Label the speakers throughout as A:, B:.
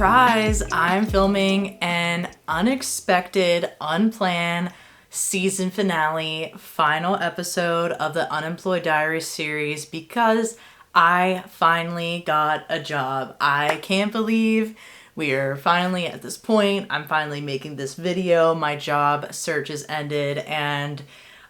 A: Surprise! I'm filming an unexpected, unplanned season finale, final episode of the Unemployed Diaries series because I finally got a job. I can't believe we are finally at this point. I'm finally making this video. My job search has ended and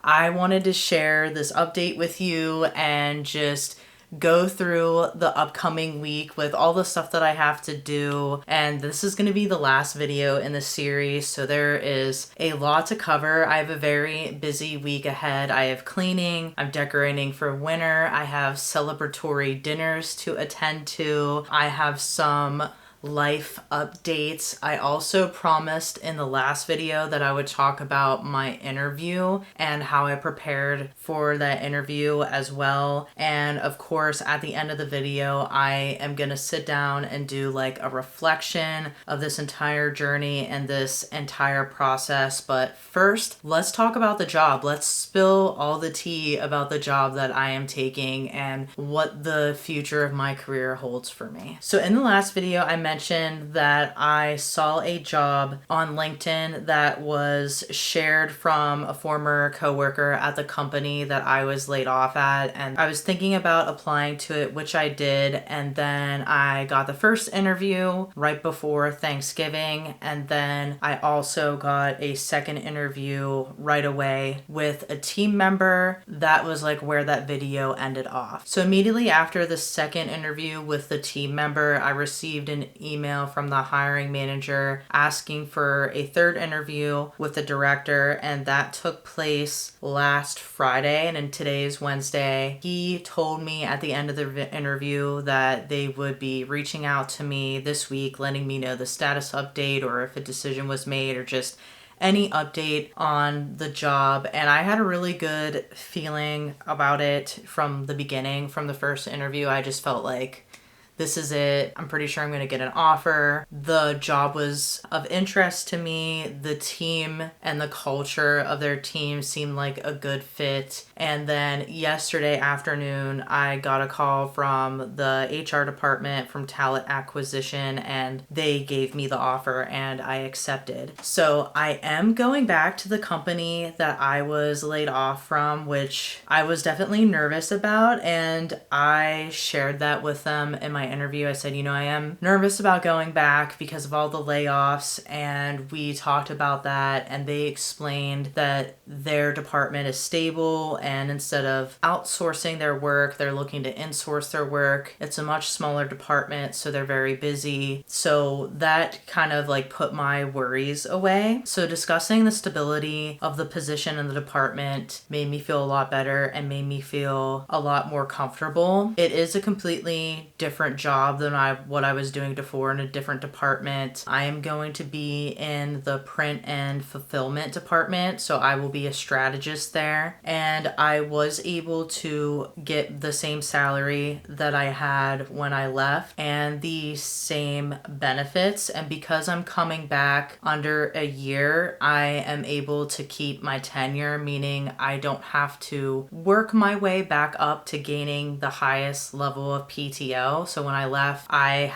A: I wanted to share this update with you and just go through the upcoming week with all the stuff that I have to do. And this is going to be the last video in the series, so there is a lot to cover. I have a very busy week ahead. I have cleaning, I'm decorating for winter, I have celebratory dinners to attend to, I have some life updates. I also promised in the last video that I would talk about my interview and how I prepared for that interview as well. And of course, at the end of the video, I am gonna sit down and do like a reflection of this entire journey and this entire process. But first, let's talk about the job. Let's spill all the tea about the job that I am taking and what the future of my career holds for me. So in the last video, I mentioned that I saw a job on LinkedIn that was shared from a former coworker at the company that I was laid off at, and I was thinking about applying to it, which I did, and then I got the first interview right before Thanksgiving, and then I also got a second interview right away with a team member. That was like where that video ended off. So immediately after the second interview with the team member, I received an email from the hiring manager asking for a third interview with the director, and that took place last Friday, and today is Wednesday. He told me at the end of the interview that they would be reaching out to me this week, letting me know the status update or if a decision was made or just any update on the job. And I had a really good feeling about it from the beginning. From the first interview, I just felt like this is it. I'm pretty sure I'm going to get an offer. The job was of interest to me. The team and the culture of their team seemed like a good fit. And then yesterday afternoon, I got a call from the HR department from talent acquisition, and they gave me the offer and I accepted. So I am going back to the company that I was laid off from, which I was definitely nervous about. And I shared that with them in my interview. I said, I am nervous about going back because of all the layoffs, and we talked about that, and they explained that their department is stable, and instead of outsourcing their work, they're looking to insource their work. It's a much smaller department, so they're very busy. So that kind of like put my worries away. So discussing the stability of the position in the department made me feel a lot better and made me feel a lot more comfortable. It is a completely different job than what I was doing before, in a different department. I am going to be in the print and fulfillment department, so I will be a strategist there. And I was able to get the same salary that I had when I left and the same benefits. And because I'm coming back under a year, I am able to keep my tenure, meaning I don't have to work my way back up to gaining the highest level of PTO. So when I left, I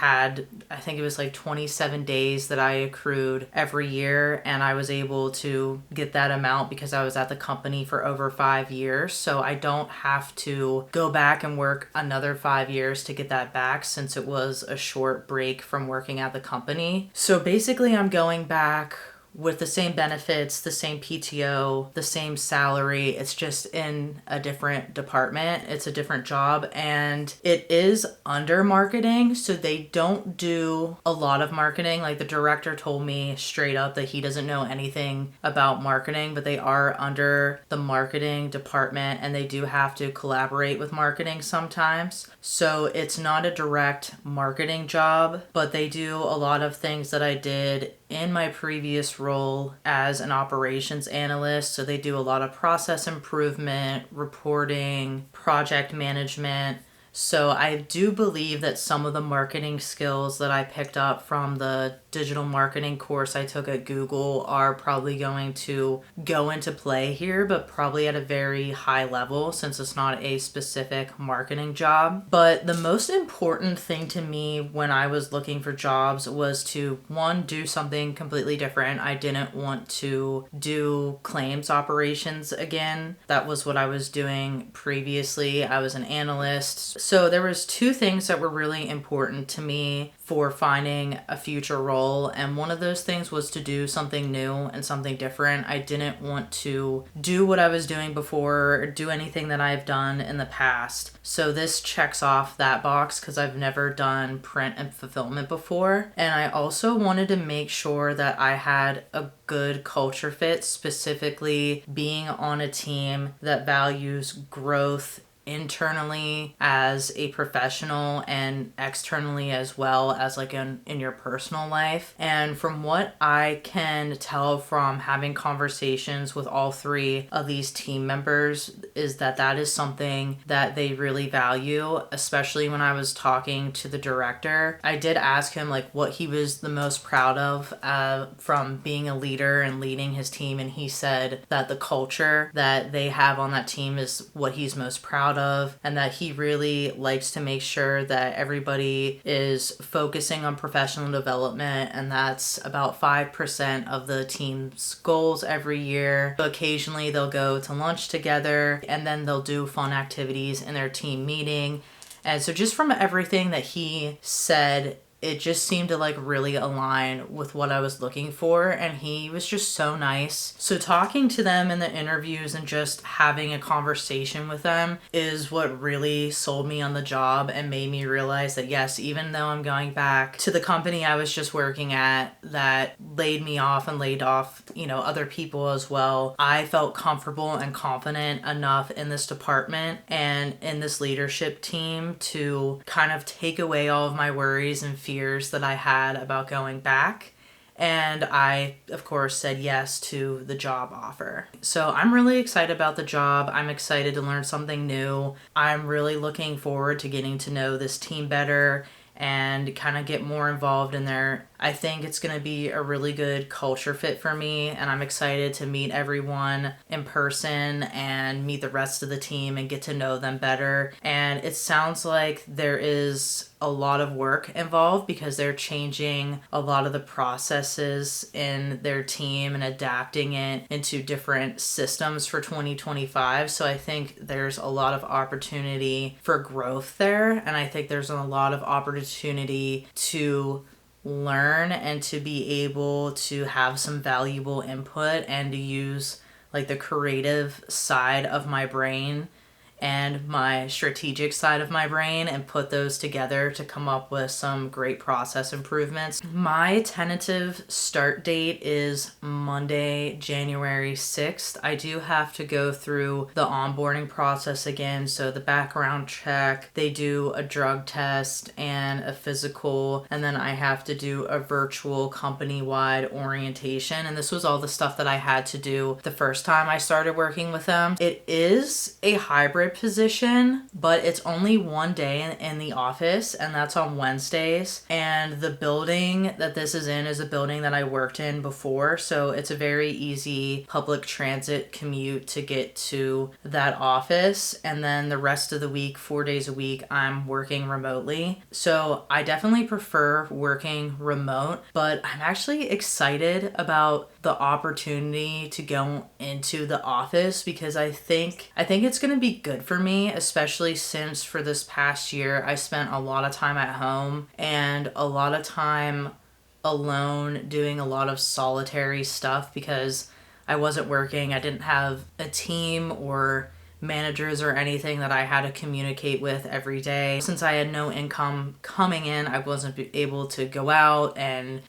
A: think it was like 27 days that I accrued every year, and I was able to get that amount because I was at the company for over 5 years. So I don't have to go back and work another 5 years to get that back, since it was a short break from working at the company. So basically I'm going back with the same benefits, the same PTO, the same salary. It's just in a different department. It's a different job, and it is under marketing, so they don't do a lot of marketing. Like, the director told me straight up that he doesn't know anything about marketing, but they are under the marketing department and they do have to collaborate with marketing sometimes. So it's not a direct marketing job, but they do a lot of things that I did in my previous role as an operations analyst. So they do a lot of process improvement, reporting, project management. So I do believe that some of the marketing skills that I picked up from the digital marketing course I took at Google are probably going to go into play here, but probably at a very high level since it's not a specific marketing job. But the most important thing to me when I was looking for jobs was to, one, do something completely different. I didn't want to do claims operations again. That was what I was doing previously. I was an analyst. So there was two things that were really important to me for finding a future role, and one of those things was to do something new and something different. I didn't want to do what I was doing before or do anything that I've done in the past. So this checks off that box because I've never done print and fulfillment before. And I also wanted to make sure that I had a good culture fit, specifically being on a team that values growth internally as a professional and externally as well as like in your personal life. And from what I can tell from having conversations with all three of these team members is that that is something that they really value, especially when I was talking to the director. I did ask him like what he was the most proud of from being a leader and leading his team, and he said that the culture that they have on that team is what he's most proud of, and that he really likes to make sure that everybody is focusing on professional development, and that's about 5% of the team's goals every year. So occasionally they'll go to lunch together, and then they'll do fun activities in their team meeting. And so just from everything that he said, it just seemed to like really align with what I was looking for, and he was just so nice. So talking to them in the interviews and just having a conversation with them is what really sold me on the job and made me realize that yes, even though I'm going back to the company I was just working at that laid me off and laid off, other people as well, I felt comfortable and confident enough in this department and in this leadership team to kind of take away all of my worries and fears that I had about going back. And I, of course, said yes to the job offer. So I'm really excited about the job. I'm excited to learn something new. I'm really looking forward to getting to know this team better and kind of get more involved in there. I think it's going to be a really good culture fit for me, and I'm excited to meet everyone in person and meet the rest of the team and get to know them better. And it sounds like there is a lot of work involved because they're changing a lot of the processes in their team and adapting it into different systems for 2025. So I think there's a lot of opportunity for growth there, and I think there's a lot of opportunity to learn and to be able to have some valuable input and to use like the creative side of my brain and my strategic side of my brain and put those together to come up with some great process improvements. My tentative start date is Monday, January 6th. I do have to go through the onboarding process again. So the background check, they do a drug test and a physical, and then I have to do a virtual company-wide orientation. And this was all the stuff that I had to do the first time I started working with them. It is a hybrid position, but it's only one day in the office, and that's on Wednesdays. And the building that this is in is a building that I worked in before, so it's a very easy public transit commute to get to that office. And then the rest of the week, 4 days a week, I'm working remotely. So I definitely prefer working remote, but I'm actually excited about the opportunity to go into the office because I think it's going to be good for me, especially since for this past year I spent a lot of time at home and a lot of time alone doing a lot of solitary stuff because I wasn't working. I didn't have a team or managers or anything that I had to communicate with every day. Since I had no income coming in, I wasn't able to go out and,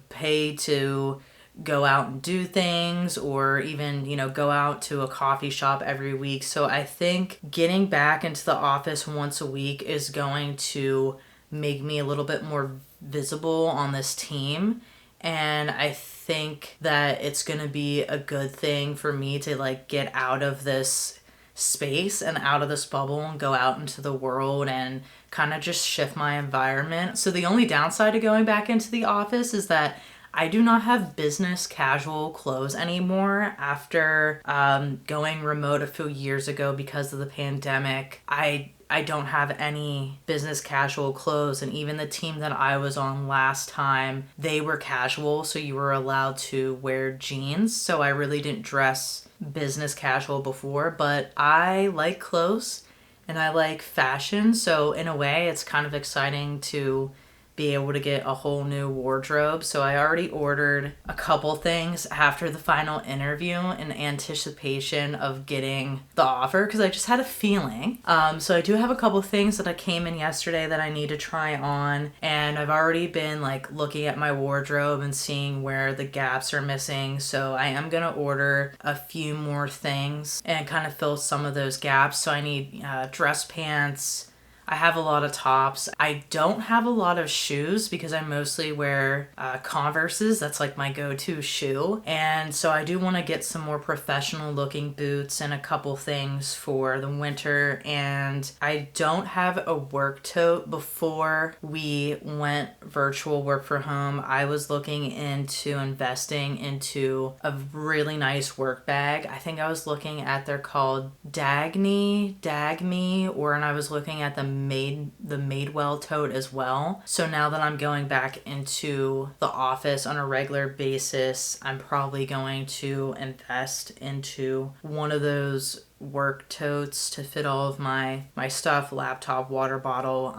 A: pay to go out and do things or even, go out to a coffee shop every week. So I think getting back into the office once a week is going to make me a little bit more visible on this team. And I think that it's going to be a good thing for me to get out of this space and out of this bubble and go out into the world and kind of just shift my environment. So the only downside to going back into the office is that I do not have business casual clothes anymore after going remote a few years ago because of the pandemic. I don't have any business casual clothes, and even the team that I was on last time, they were casual, so you were allowed to wear jeans. So I really didn't dress business casual before, but I like clothes and I like fashion, so in a way it's kind of exciting to be able to get a whole new wardrobe. So I already ordered a couple things after the final interview in anticipation of getting the offer because I just had a feeling. So I do have a couple things that I came in yesterday that I need to try on, and I've already been like looking at my wardrobe and seeing where the gaps are missing. So I am gonna order a few more things and kind of fill some of those gaps. So I need dress pants. I have a lot of tops. I don't have a lot of shoes because I mostly wear Converses. That's like my go-to shoe. And so I do want to get some more professional looking boots and a couple things for the winter. And I don't have a work tote. Before we went virtual work from home, I was looking into investing into a really nice work bag. I think I was looking at, they're called Dagme, and I was looking at the Madewell tote as well. So now that I'm going back into the office on a regular basis, I'm probably going to invest into one of those work totes to fit all of my stuff, laptop, water bottle,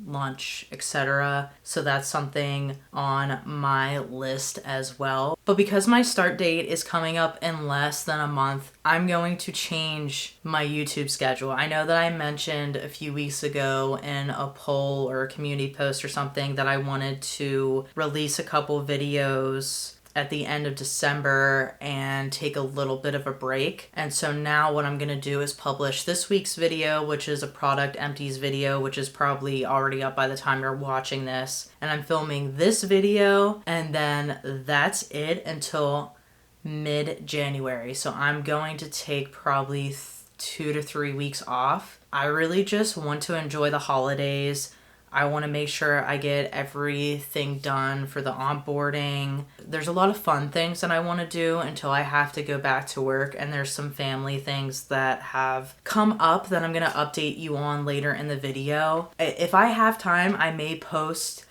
A: lunch, etc. So that's something on my list as well. But because my start date is coming up in less than a month, I'm going to change my YouTube schedule. I know that I mentioned a few weeks ago in a poll or a community post or something that I wanted to release a couple videos at the end of December and take a little bit of a break. And so now what I'm going to do is publish this week's video, which is a product empties video, which is probably already up by the time you're watching this. And I'm filming this video, and then that's it until mid-January. So I'm going to take probably 2 to 3 weeks off. I really just want to enjoy the holidays. I want to make sure I get everything done for the onboarding. There's a lot of fun things that I want to do until I have to go back to work, and there's some family things that have come up that I'm going to update you on later in the video. If I have time, I may post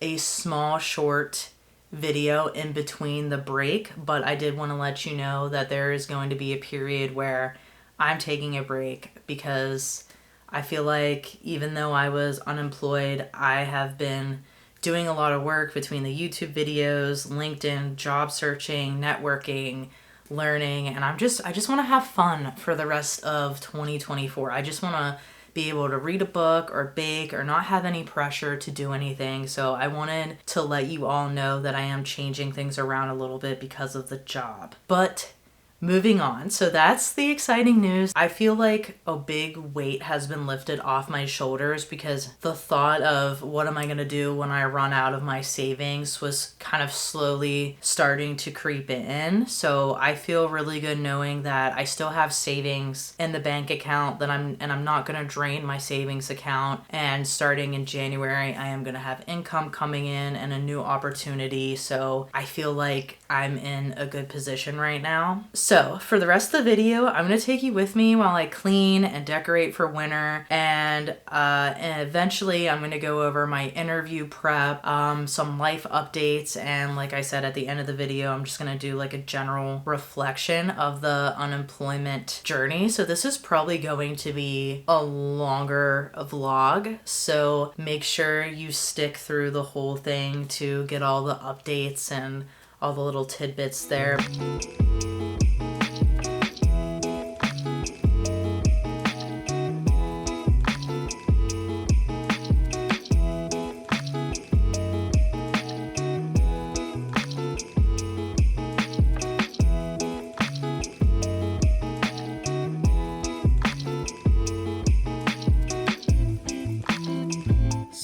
A: a small short video in between the break, but I did want to let you know that there is going to be a period where I'm taking a break because I feel like even though I was unemployed, I have been doing a lot of work between the YouTube videos, LinkedIn, job searching, networking, learning, and I just want to have fun for the rest of 2024. I just want to be able to read a book or bake or not have any pressure to do anything. So I wanted to let you all know that I am changing things around a little bit because of the job. But moving on. So that's the exciting news. I feel like a big weight has been lifted off my shoulders because the thought of what am I going to do when I run out of my savings was kind of slowly starting to creep in. So I feel really good knowing that I still have savings in the bank account, that I'm not going to drain my savings account. And starting in January, I am going to have income coming in and a new opportunity. So I feel like I'm in a good position right now. So for the rest of the video, I'm going to take you with me while I clean and decorate for winter. And eventually I'm going to go over my interview prep, some life updates. And like I said, at the end of the video, I'm just going to do like a general reflection of the unemployment journey. So this is probably going to be a longer vlog. So make sure you stick through the whole thing to get all the updates and all the little tidbits there.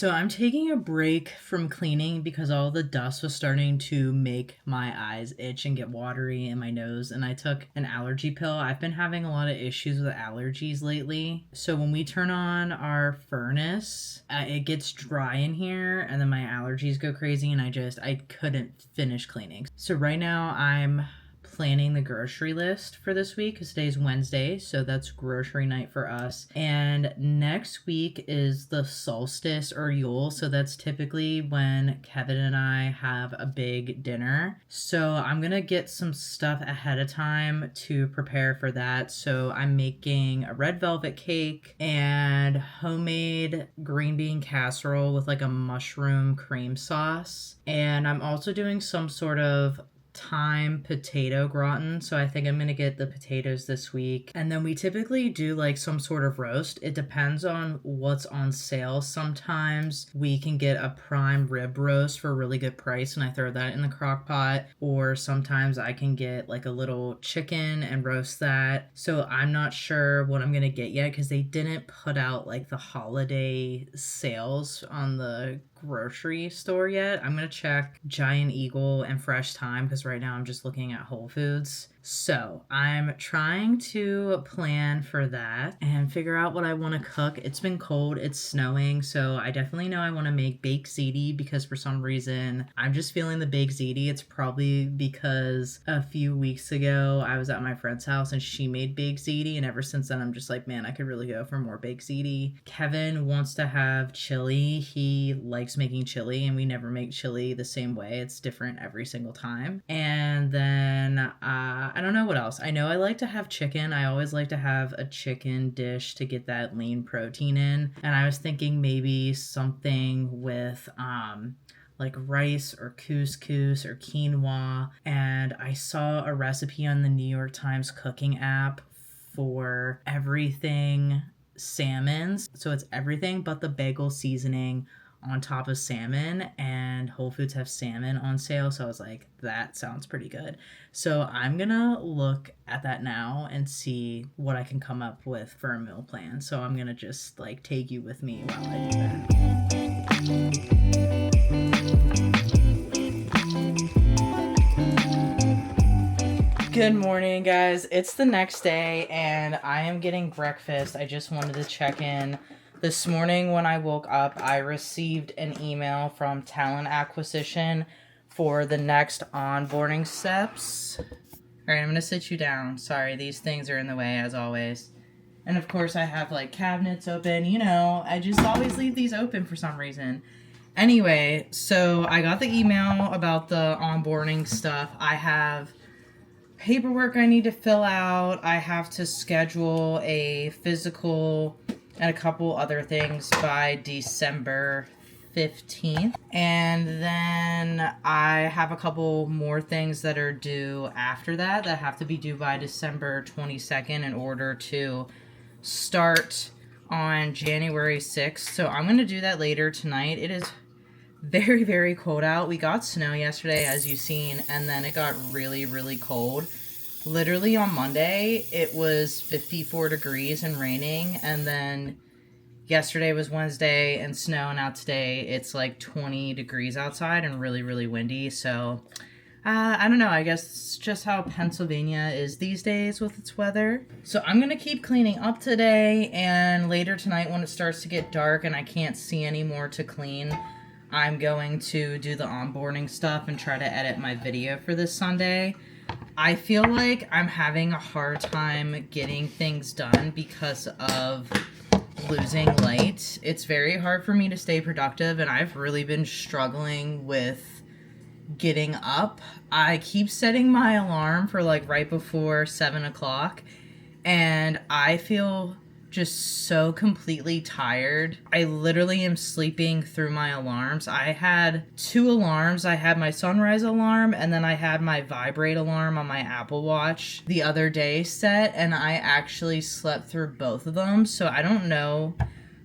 A: So I'm taking a break from cleaning because all the dust was starting to make my eyes itch and get watery in my nose, and I took an allergy pill. I've been having a lot of issues with allergies lately. So when we turn on our furnace, it gets dry in here and then my allergies go crazy and I couldn't finish cleaning. So right now I'm planning the grocery list for this week because today's Wednesday, so that's grocery night for us. And next week is the solstice or Yule, so that's typically when Kevin and I have a big dinner. So I'm gonna get some stuff ahead of time to prepare for that. So I'm making a red velvet cake and homemade green bean casserole with like a mushroom cream sauce. And I'm also doing some sort of thyme potato gratin, so I think I'm gonna get the potatoes this week. And then we typically do like some sort of roast. It depends on what's on sale. Sometimes we can get a prime rib roast for a really good price and I throw that in the crock pot, or sometimes I can get like a little chicken and roast that. So I'm not sure what I'm gonna get yet because they didn't put out like the holiday sales on the grocery store yet. I'm gonna check Giant Eagle and Fresh Thyme because right now I'm just looking at Whole Foods. So I'm trying to plan for that and figure out what I want to cook. It's been cold, it's snowing, so I definitely know I want to make baked ziti because for some reason I'm just feeling the baked ziti. It's probably because a few weeks ago I was at my friend's house and she made baked ziti, and ever since then I'm just like, man, I could really go for more baked ziti. Kevin wants to have chili. He likes making chili and we never make chili the same way. It's different every single time. And then I don't know what else. I know I like to have chicken. I always like to have a chicken dish to get that lean protein in. And I was thinking maybe something with like rice or couscous or quinoa. And I saw a recipe on the New York Times cooking app for everything salmons. So it's everything but the bagel seasoning on top of salmon, and Whole Foods have salmon on sale, so I was like, that sounds pretty good. So I'm gonna look at that now and see what I can come up with for a meal plan. So I'm gonna just like take you with me while I do that. Good morning, guys. It's the next day and I am getting breakfast. I just wanted to check in. This morning when I woke up, I received an email from Talent Acquisition for the next onboarding steps. All right, I'm going to sit you down. Sorry, these things are in the way as always. And of course I have like cabinets open. You know, I just always leave these open for some reason. Anyway, so I got the email about the onboarding stuff. I have paperwork I need to fill out. I have to schedule a physical and a couple other things by December 15th. And then I have a couple more things that are due after that have to be due by December 22nd in order to start on January 6th. So I'm going to do that later tonight. It is very, very cold out. We got snow yesterday, as you've seen, and then it got really, really cold. Literally on Monday, it was 54 degrees and raining, and then yesterday was Wednesday and snow, and now today it's like 20 degrees outside and really, really windy. So, I don't know, I guess it's just how Pennsylvania is these days with its weather. So I'm going to keep cleaning up today, and later tonight when it starts to get dark and I can't see anymore to clean, I'm going to do the onboarding stuff and try to edit my video for this Sunday. I feel like I'm having a hard time getting things done because of losing light. It's very hard for me to stay productive, and I've really been struggling with getting up. I keep setting my alarm for like right before 7 o'clock, and I feel just so completely tired. I literally am sleeping through my alarms. I had 2 alarms. I had my sunrise alarm and then I had my vibrate alarm on my Apple Watch the other day set, and I actually slept through both of them. So I don't know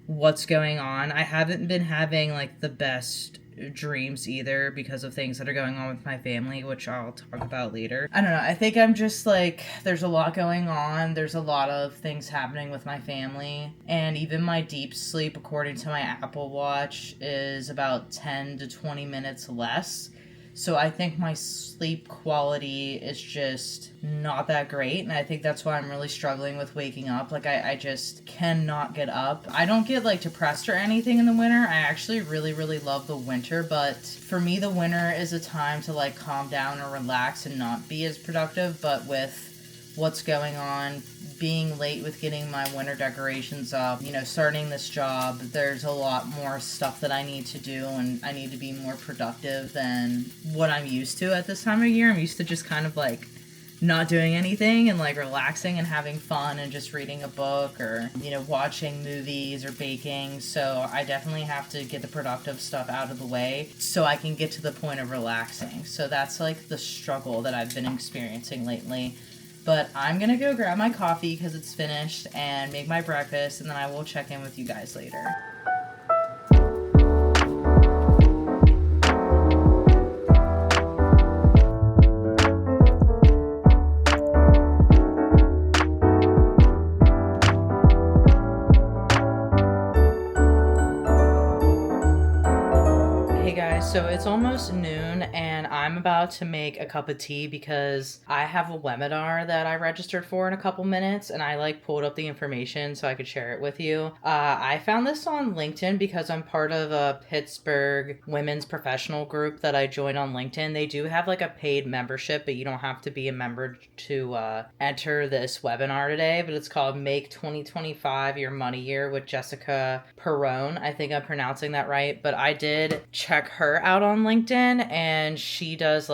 A: what's going on. I haven't been having like the best dreams either because of things that are going on with my family, which I'll talk about later. I don't know. I think I'm just like, there's a lot going on. There's a lot of things happening with my family. And even my deep sleep, according to my Apple Watch, is about 10 to 20 minutes less. So I think my sleep quality is just not that great. And I think that's why I'm really struggling with waking up. Like, I just cannot get up. I don't get, like, depressed or anything in the winter. I actually really, really love the winter. But for me, the winter is a time to, like, calm down or relax and not be as productive. But with what's going on, being late with getting my winter decorations up, starting this job, there's a lot more stuff that I need to do, and I need to be more productive than what I'm used to at this time of year. I'm used to just kind of like not doing anything and like relaxing and having fun and just reading a book or, watching movies or baking. So I definitely have to get the productive stuff out of the way so I can get to the point of relaxing. So that's like the struggle that I've been experiencing lately. But I'm going to go grab my coffee because it's finished and make my breakfast, and then I will check in with you guys later. So it's almost noon and I'm about to make a cup of tea because I have a webinar that I registered for in a couple minutes, and I pulled up the information so I could share it with you. I found this on LinkedIn because I'm part of a Pittsburgh women's professional group that I joined on LinkedIn. They do have a paid membership, but you don't have to be a member to enter this webinar today, but it's called Make 2025 Your Money Year with Jessica Perrone. I think I'm pronouncing that right, but I did check her out on LinkedIn, and she does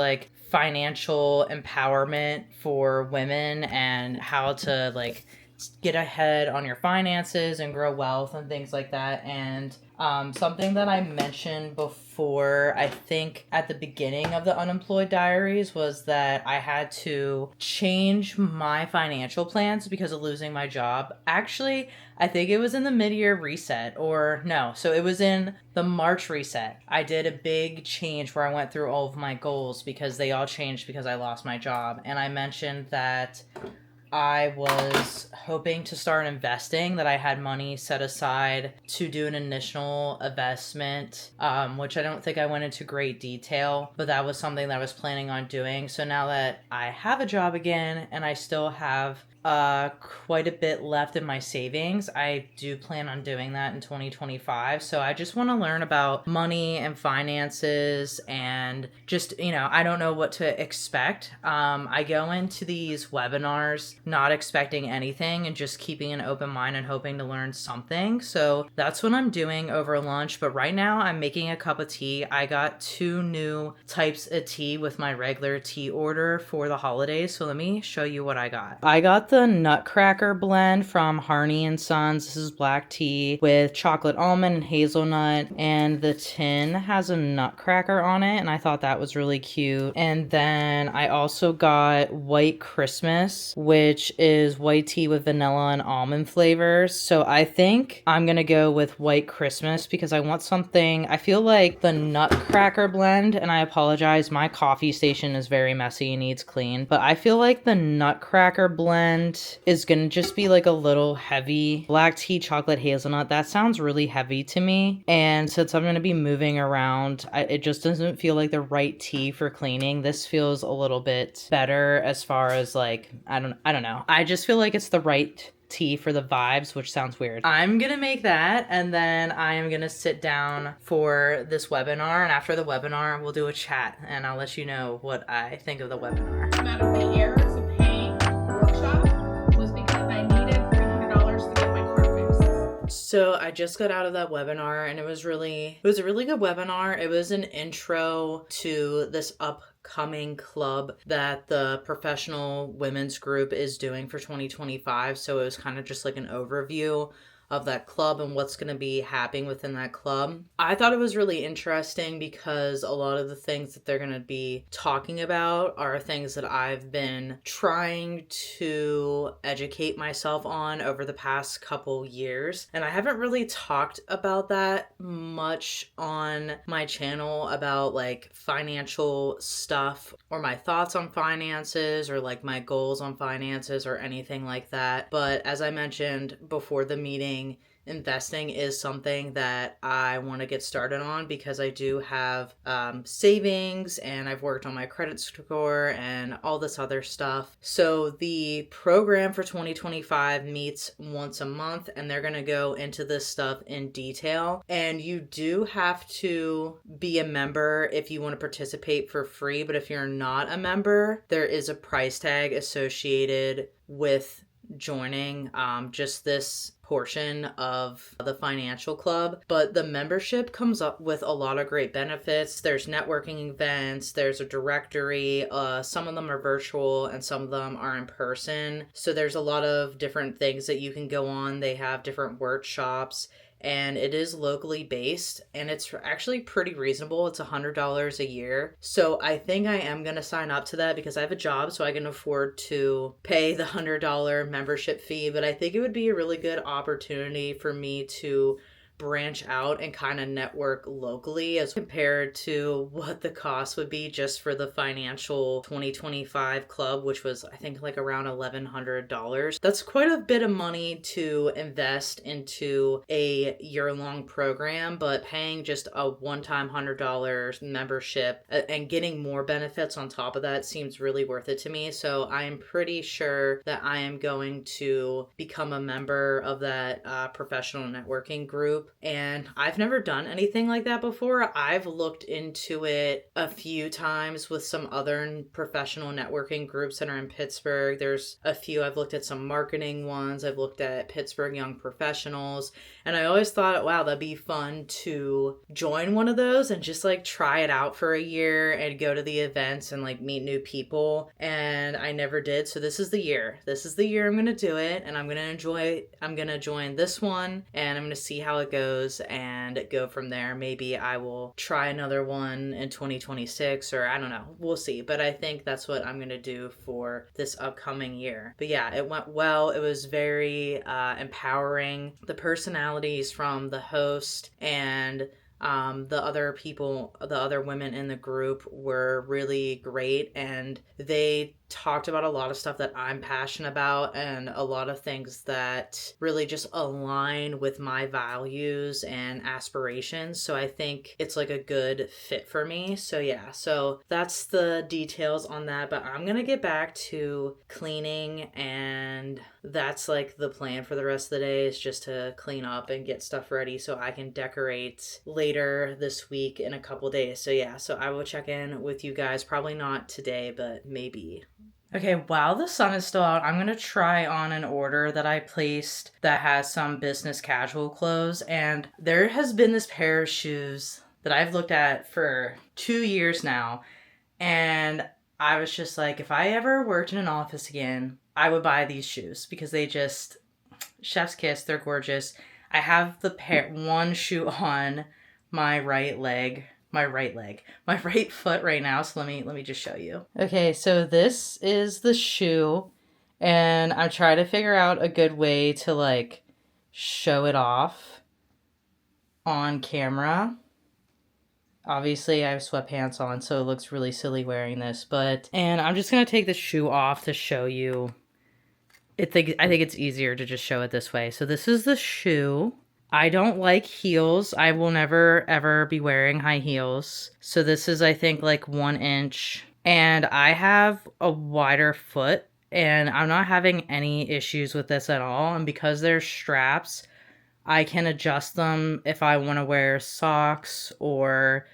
A: financial empowerment for women and how to get ahead on your finances and grow wealth and things like that. And something that I mentioned before, I think at the beginning of the Unemployed Diaries, was that I had to change my financial plans because of losing my job. Actually, I think it was in the mid-year reset, or no, so it was in the March reset. I did a big change where I went through all of my goals because they all changed because I lost my job. And I mentioned that I was hoping to start investing, that I had money set aside to do an initial investment, which I don't think I went into great detail, but that was something that I was planning on doing. So now that I have a job again and I still have quite a bit left in my savings, I do plan on doing that in 2025. So I just want to learn about money and finances and just, I don't know what to expect. I go into these webinars not expecting anything and just keeping an open mind and hoping to learn something. So that's what I'm doing over lunch. But right now I'm making a cup of tea. I got 2 new types of tea with my regular tea order for the holidays. So let me show you what I got. I got the Nutcracker blend from Harney and Sons. This is black tea with chocolate almond and hazelnut, and the tin has a nutcracker on it, and I thought that was really cute. And then I also got White Christmas, which is white tea with vanilla and almond flavors. So I think I'm gonna go with White Christmas because I want something. I feel like the Nutcracker blend, and I apologize, my coffee station is very messy and needs clean, but I feel like the Nutcracker blend is gonna just be a little heavy. Black tea, chocolate, hazelnut, that sounds really heavy to me, and since I'm gonna be moving around, it just doesn't feel like the right tea for cleaning. This feels a little bit better as far as I don't know. I just feel like it's the right tea for the vibes, which sounds weird. I'm gonna make that, and then I am gonna sit down for this webinar, and after the webinar we'll do a chat and I'll let you know what I think of the webinar.
B: Out of the errors of paying workshop was because I needed $300 to get my car fixed.
A: So I just got out of that webinar, and it was a really good webinar. It was an intro to this upcoming club that the professional women's group is doing for 2025. So it was kind of just an overview of that club and what's going to be happening within that club. I thought it was really interesting because a lot of the things that they're going to be talking about are things that I've been trying to educate myself on over the past couple years. And I haven't really talked about that much on my channel about like financial stuff or my thoughts on finances or like my goals on finances or anything like that. But as I mentioned before the meeting, investing is something that I want to get started on because I do have savings and I've worked on my credit score and all this other stuff. So the program for 2025 meets once a month and they're going to go into this stuff in detail. And you do have to be a member if you want to participate for free. But if you're not a member, there is a price tag associated with joining just this portion of the financial club. But the membership comes up with a lot of great benefits. There's networking events, there's a directory, some of them are virtual and some of them are in person. So there's a lot of different things that you can go on. They have different workshops. And it is locally based and it's actually pretty reasonable. It's $100 a year. So I think I am going to sign up to that because I have a job so I can afford to pay the $100 membership fee. But I think it would be a really good opportunity for me to branch out and kind of network locally as compared to what the cost would be just for the financial 2025 club, which was I think like around $1,100. That's quite a bit of money to invest into a year-long program, but paying just a one-time $100 membership and getting more benefits on top of that seems really worth it to me. So I am pretty sure that I am going to become a member of that professional networking group. And I've never done anything like that before. I've looked into it a few times with some other professional networking groups that are in Pittsburgh. There's a few. I've looked at some marketing ones. I've looked at Pittsburgh Young Professionals. And I always thought, wow, that'd be fun to join one of those and just like try it out for a year and go to the events and like meet new people. And I never did. So this is the year. This is the year I'm going to do it. And I'm going to join this one and I'm going to see how it goes and go from there. Maybe I will try another one in 2026 or I don't know. We'll see. But I think that's what I'm going to do for this upcoming year. But yeah, it went well. It was very empowering. The personalities from the host and the other people, the other women in the group were really great and they talked about a lot of stuff that I'm passionate about and a lot of things that really just align with my values and aspirations. So I think it's like a good fit for me. So yeah, so that's the details on that. But I'm going to get back to cleaning and that's like the plan for the rest of the day is just to clean up and get stuff ready so I can decorate later this week in a couple days. So yeah, so I will check in with you guys, probably not today, but maybe. Okay, while the sun is still out, I'm going to try on an order that I placed that has some business casual clothes. And there has been this pair of shoes that I've looked at for 2 years now. And I was just like, if I ever worked in an office again, I would buy these shoes because they just, chef's kiss, they're gorgeous. I have one shoe on my right foot right now. So let me just show you. Okay, so this is the shoe and I'm trying to figure out a good way to like show it off on camera. Obviously I have sweatpants on, so it looks really silly wearing this, and I'm just going to take the shoe off to show you. I think it's easier to just show it this way. So this is the shoe. I don't like heels. I will never, ever be wearing high heels. So this is, I think, like 1 inch. And I have a wider foot. And I'm not having any issues with this at all. And because they're straps, I can adjust them if I want to wear socks or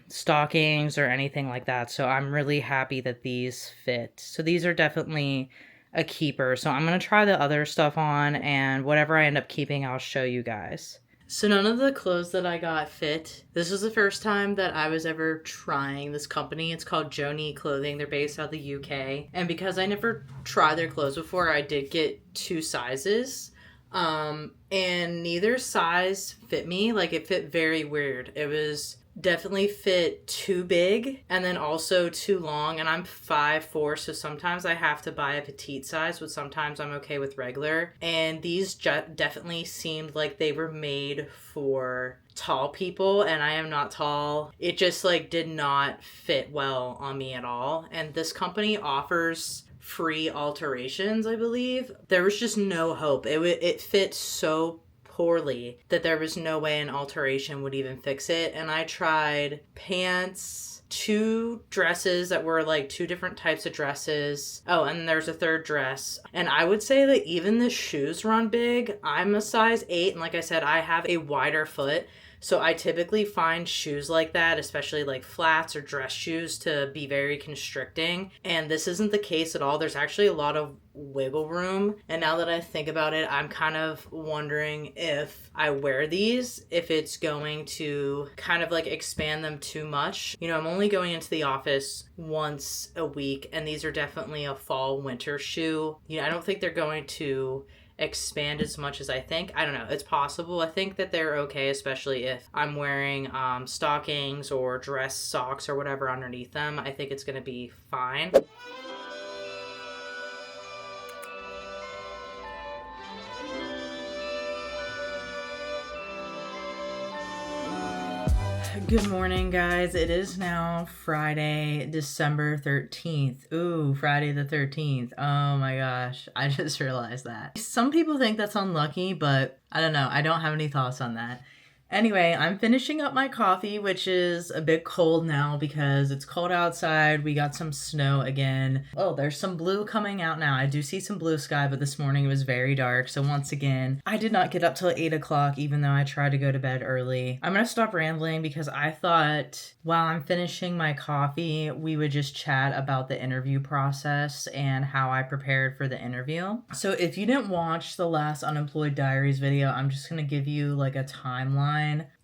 A: stockings or anything like that. So I'm really happy that these fit. So these are definitely a keeper. So I'm going to try the other stuff on and whatever I end up keeping, I'll show you guys. So none of the clothes that I got fit. This was the first time that I was ever trying this company. It's called Joni Clothing. They're based out of the UK. And because I never tried their clothes before, I did get 2 sizes. And neither size fit me. Like, it fit very weird. It was definitely fit too big and then also too long, and I'm 5'4", so sometimes I have to buy a petite size, but sometimes I'm okay with regular. And these definitely seemed like they were made for tall people, and I am not tall. It just like did not fit well on me at all. And this company offers free alterations, I believe. There was just no hope. It fit so poorly that there was no way an alteration would even fix it. And I tried pants, 2 dresses that were like 2 different types of dresses. Oh, and there's a 3rd dress. And I would say that even the shoes run big. I'm a size 8, and like I said, I have a wider foot. So I typically find shoes like that, especially like flats or dress shoes, to be very constricting. And this isn't the case at all. There's actually a lot of wiggle room. And now that I think about it, I'm kind of wondering if I wear these, if it's going to kind of like expand them too much. You know, I'm only going into the office once a week, and these are definitely a fall winter shoe. You know, I don't think they're going to expand as much as I think. I don't know. It's possible. I think that they're okay, especially if I'm wearing stockings or dress socks or whatever underneath them. I think it's going to be fine. Good morning, guys. It is now Friday, December 13th. Ooh, Friday the 13th. Oh my gosh. I just realized that. Some people think that's unlucky, but I don't know. I don't have any thoughts on that. Anyway, I'm finishing up my coffee, which is a bit cold now because it's cold outside. We got some snow again. Oh, there's some blue coming out now. I do see some blue sky, but this morning it was very dark. So once again, I did not get up till 8 o'clock, even though I tried to go to bed early. I'm going to stop rambling because I thought while I'm finishing my coffee, we would just chat about the interview process and how I prepared for the interview. So if you didn't watch the last Unemployed Diaries video, I'm just going to give you like a timeline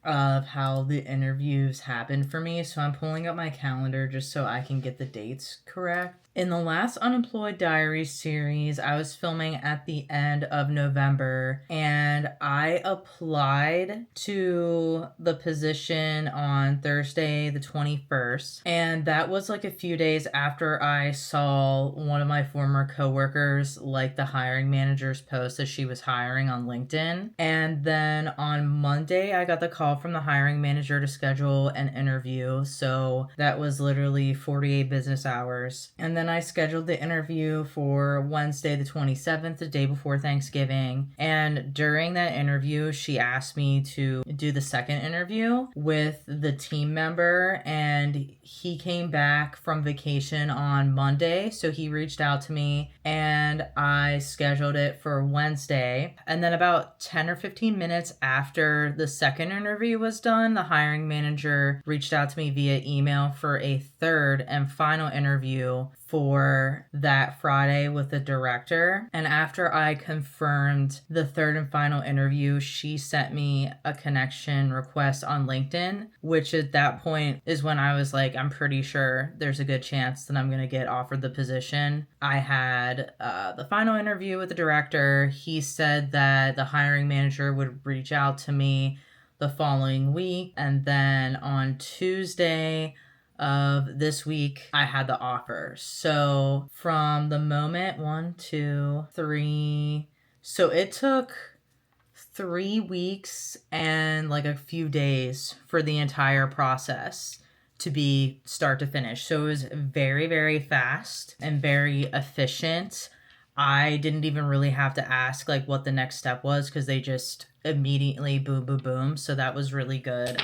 A: of how the interviews happened for me. So I'm pulling up my calendar just so I can get the dates correct. In the last Unemployed Diaries series, I was filming at the end of November, and I applied to the position on Thursday the 21st, and that was like a few days after I saw one of my former coworkers like the hiring manager's post that she was hiring on LinkedIn. And then on Monday, I got the call from the hiring manager to schedule an interview, so that was literally 48 business hours. And then I scheduled the interview for Wednesday the 27th, the day before Thanksgiving. And during that interview, she asked me to do the second interview with the team member, and he came back from vacation on Monday. So he reached out to me and I scheduled it for Wednesday. And then about 10 or 15 minutes after the second interview was done, the hiring manager reached out to me via email for a third and final interview for that Friday with the director. And after I confirmed the third and final interview, she sent me a connection request on LinkedIn, which at that point is when I was like, I'm pretty sure there's a good chance that I'm going to get offered the position. I had the final interview with the director. He said that the hiring manager would reach out to me the following week. And then on Tuesday of this week, I had the offer. So from the moment, 1, 2, 3, so it took 3 weeks and like a few days for the entire process to be start to finish. So it was very, very fast and very efficient. I didn't even really have to ask like what the next step was because they just immediately boom, boom, boom. So that was really good.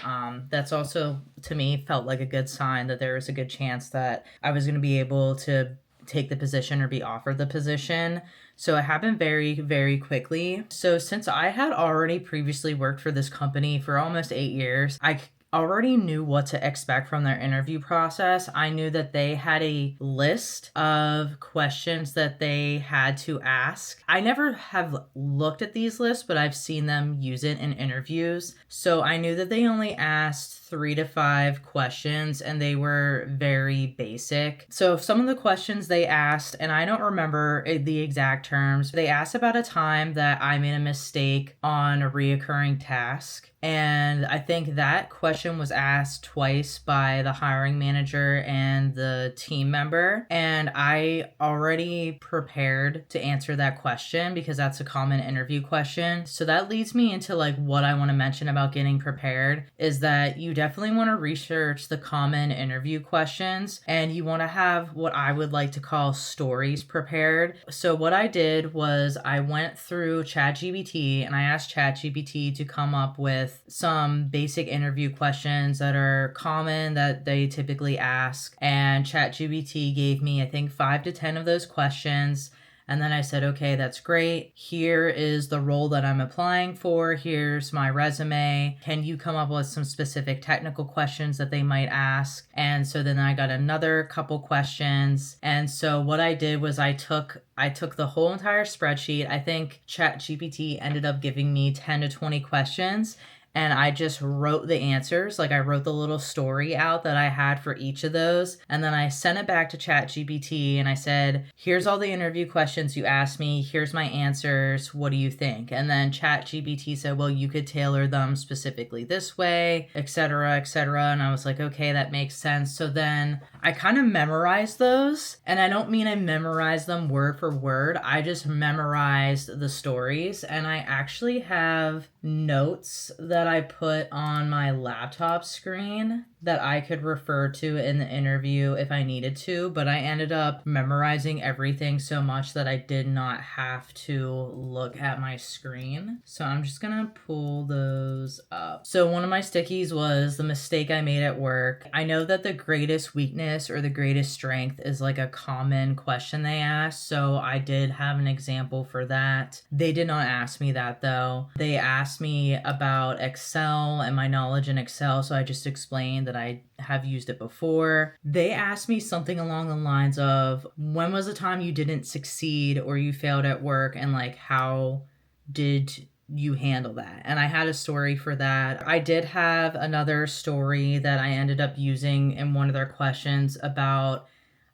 A: That's also, to me, felt like a good sign that there was a good chance that I was going to be able to take the position or be offered the position. So it happened very, very quickly. So since I had already previously worked for this company for almost 8 years, I already knew what to expect from their interview process. I knew that they had a list of questions that they had to ask. I never have looked at these lists, but I've seen them use it in interviews. So I knew that they only asked 3 to 5 questions, and they were very basic. So some of the questions they asked, and I don't remember the exact terms, they asked about a time that I made a mistake on a reoccurring task. And I think that question was asked twice by the hiring manager and the team member. And I already prepared to answer that question because that's a common interview question. So that leads me into like what I want to mention about getting prepared is that you definitely want to research the common interview questions, and you want to have what I would like to call stories prepared. So what I did was I went through ChatGPT and I asked ChatGPT to come up with some basic interview questions that are common that they typically ask. And ChatGPT gave me, I think, 5 to 10 of those questions. And then I said, okay, that's great. Here is the role that I'm applying for. Here's my resume. Can you come up with some specific technical questions that they might ask? And so then I got another couple questions. And so what I did was I took the whole entire spreadsheet. I think ChatGPT ended up giving me 10 to 20 questions. And I just wrote the answers. Like I wrote the little story out that I had for each of those. And then I sent it back to ChatGPT and I said, here's all the interview questions you asked me. Here's my answers. What do you think? And then ChatGPT said, well, you could tailor them specifically this way, etc., etc. And I was like, okay, that makes sense. So then I kind of memorized those. And I don't mean I memorized them word for word. I just memorized the stories. And I actually have notes that I put on my laptop screen that I could refer to in the interview if I needed to, but I ended up memorizing everything so much that I did not have to look at my screen. So I'm just gonna pull those up. So one of my stickies was the mistake I made at work. I know that the greatest weakness or the greatest strength is like a common question they ask, so I did have an example for that. They did not ask me that though. They asked me about Excel and my knowledge in Excel, so I just explained that I have used it before. They asked me something along the lines of, when was the time you didn't succeed or you failed at work, and like how did you handle that? And I had a story for that. I did have another story that I ended up using in one of their questions about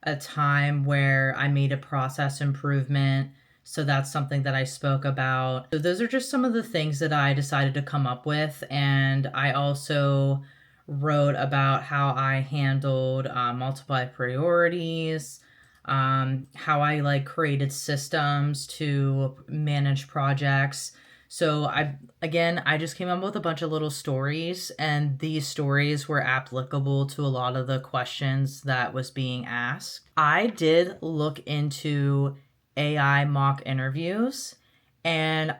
A: a time where I made a process improvement. So that's something that I spoke about. So those are just some of the things that I decided to come up with. And I also wrote about how I handled multiple priorities, how I like created systems to manage projects. So I just came up with a bunch of little stories, and these stories were applicable to a lot of the questions that was being asked. I did look into AI mock interviews, and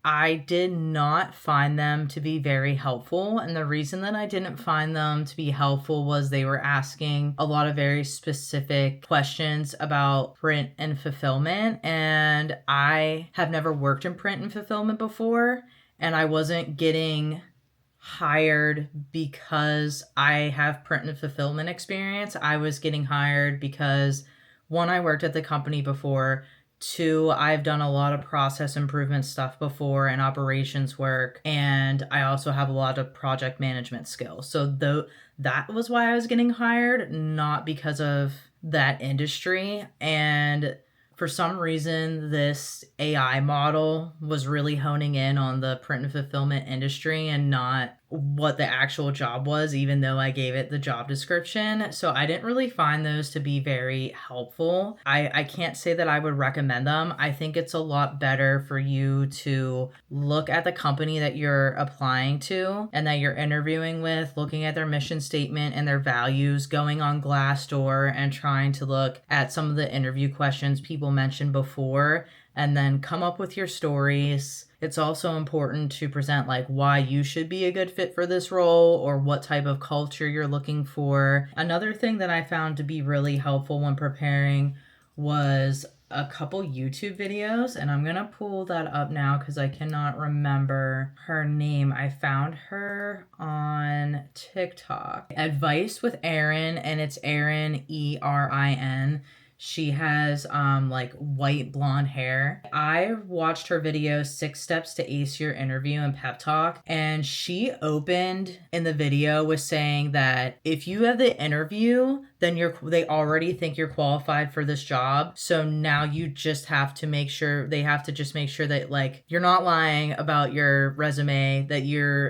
A: I did not find them to be very helpful. And the reason that I didn't find them to be helpful was they were asking a lot of very specific questions about print and fulfillment. And I have never worked in print and fulfillment before, and I wasn't getting hired because I have print and fulfillment experience. I was getting hired because, one, I worked at the company before. 2, I've done a lot of process improvement stuff before and operations work, and I also have a lot of project management skills. So that was why I was getting hired, not because of that industry. And for some reason, this AI model was really honing in on the print and fulfillment industry and not what the actual job was, even though I gave it the job description. So I didn't really find those to be very helpful. I can't say that I would recommend them. I think it's a lot better for you to look at the company that you're applying to and that you're interviewing with, looking at their mission statement and their values, going on Glassdoor and trying to look at some of the interview questions people mentioned before, and then come up with your stories. It's also important to present like why you should be a good fit for this role or what type of culture you're looking for. Another thing that I found to be really helpful when preparing was a couple YouTube videos, and I'm gonna pull that up now because I cannot remember her name. I found her on TikTok. Advice with Erin, and it's Erin, Erin. She has like white blonde hair. I watched her video 6 Steps to Ace Your Interview and Pep Talk, and she opened in the video with saying that if you have the interview, then they already think you're qualified for this job. So now you just have to make sure that like you're not lying about your resume, that you're